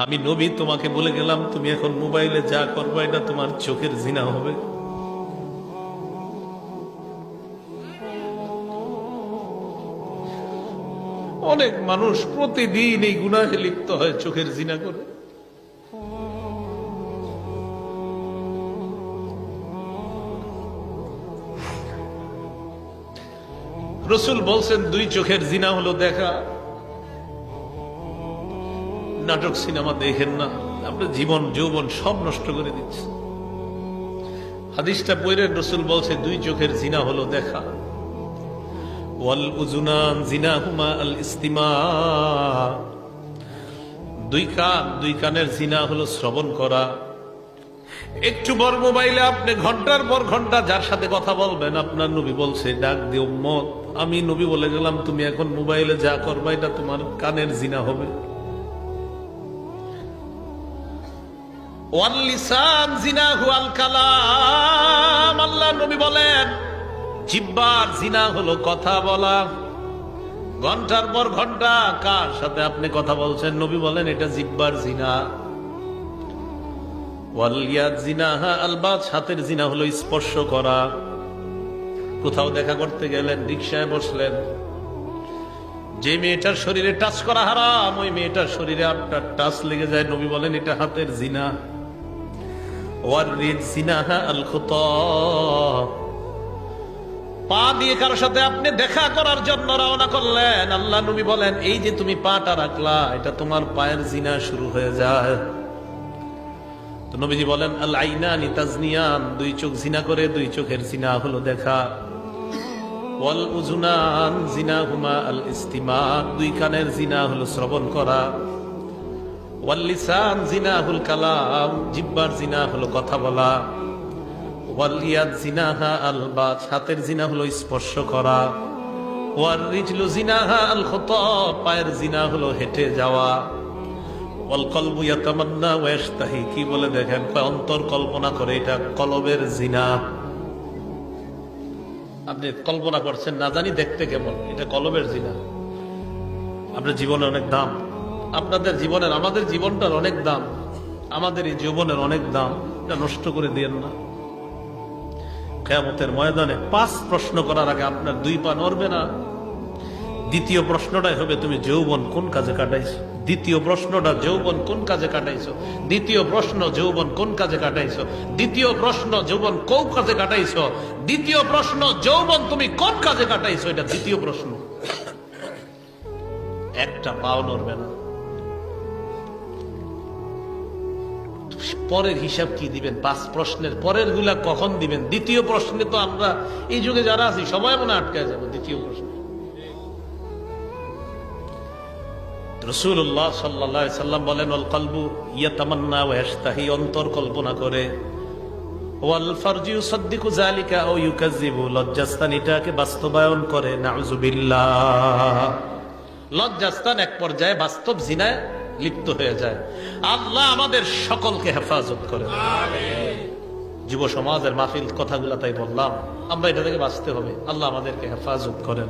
আমি নবী তোমাকে বলে গেলাম তুমি এখন মোবাইলে যা করবে এটা তোমার চোখের জিনা হবে। অনেক মানুষ প্রতিদিন এই গুনাহে লিপ্ত হয়, চোখের জিনা করে। রাসূল বলছেন দুই চোখের জিনা হলো দেখা। নাটক সিনেমা দেখেন না, আপনার জীবন যৌবন সব নষ্ট করে দিচ্ছে। হাদিসটা পড়ে রাসূল বলছে দুই চোখের জিনা হলো দেখা। ওয়াল উযুনান জিনাহুমা আল ইস্তিমা, দুই কানের জিনা হলো শ্রবণ করা। একটু বড় মোবাইলে আপনি ঘন্টার পর ঘন্টা যার সাথে কথা বলবেন, আপনার নবী বলছে ডাক দিয়ে উম্মত আমি নবী বলে গেলাম তুমি এখন মোবাইলে যা করবা এটা তোমার কানের জিনা হবে। ওয়াল লিসান জিনাহু আল কালাম, আল্লাহ নবী বলেন জিহ্বার জিনা হলো কথা বলা। ঘন্টার পর ঘন্টা কার সাথে আপনি কথা বলছেন, নবী বলেন এটা জিহ্বার জিনা। ওয়াল ইয়াদ জিনাহা আল বাত, হাতের জিনা হলো স্পর্শ করা। কোথাও দেখা করতে গেলেন, রিকশায় বসলেন, যে মেয়েটার শরীরে টাচ করা হারাম ওই মেয়েটার শরীরে আপনার টাচ লেগে যায়, নবী বলেন এটা হাতের জিনা। ওয়ার রিদ জিনাহা আল খুতা, পা দিয়ে কারোর সাথে আপনি দেখা করার জন্য রওনা করলেন, আল্লাহ নবী বলেন এই যে তুমি পাটা রাখলা এটা তোমার পায়ের জিনা শুরু হয়ে যায়। তো নবীজি বলেন আল আইনানি তাজনিয়ান, দুই চোখ জিনা করে, দুই চোখের জিনা হলো দেখা। ওয়াল উযুনান জিনাহুমা আল ইস্তিমা, দুই কানের জিনা হলো শ্রবণ করা। ওয়াল লিসান জিনাহুল কালাম, জিহ্বার জিনা হলো কথা বলা। ওয়াল ইয়াদ জিনাহা আল বাত, হাতের জিনা হলো স্পর্শ করা। ওয়ার রিজলু জিনাহা আল খুতা, পায়ের জিনা হলো হেঁটে যাওয়া। ওয়াল কলবু ইয়াতামান্না ওয়া ইয়াশতাহি, কি বলে দেখেন অন্তর কল্পনা করে এটা কলবের জিনা। আপনি কল্পনা করছেন না জানি দেখতে কেমন, এটা কলবের জিনা। আপনার জীবনের অনেক দাম, আপনাদের জীবনের আমাদের জীবনটার অনেক দাম, আমাদের এই জীবনের অনেক দাম, এটা নষ্ট করে দিয়েন না। কিয়ামতের ময়দানে 5 প্রশ্ন করার আগে আপনার 2 পা নড়বে না। দ্বিতীয় প্রশ্নটাই হবে তুমি যৌবন কোন কাজে কাটাইছো। দ্বিতীয় প্রশ্নটা যৌবন কোন কাজে কাটাইছো। দ্বিতীয় প্রশ্ন যৌবন কোন কাজে কাটাইছো। দ্বিতীয় প্রশ্ন যৌবন কোন কাজে কাটাইছো। দ্বিতীয় প্রশ্ন যৌবন তুমি কোন কাজে কাটাইছো, এটা দ্বিতীয় প্রশ্ন। একটা পাও নড়বে না। পরের হিসাব কি দিবেন? 5 প্রশ্নের পরের গুলা কখন দিবেন? দ্বিতীয় প্রশ্নে তো আমরা এই যুগে যারা আছি সবাই মনে আটকায় যাবো দ্বিতীয় প্রশ্ন। রাসূলুল্লাহ সাল্লাল্লাহু আলাইহি সাল্লাম বলেন ওয়াল কলবু ইয়াতামান্না ওয়া ইয়াশতাহি, অন্তর কল্পনা করে। ওয়াল ফারজু ইউসাদ্দিকু যালিকা আও ইউকাযযিবু, লজ্জাস্থান এটাকে বাস্তবায়ন করে। নাউযুবিল্লাহ, লজ্জাস্থান এক পর্যায়ে বাস্তব জিনায় লিপ্ত হয়ে যায়। আল্লাহ আমাদের সকলকে হেফাজত করেন। যুব সমাজের মাহফিল কথাগুলা তাই বললাম, আমরা এটা থেকে বাঁচতে হবে। আল্লাহ আমাদেরকে হেফাজত করেন।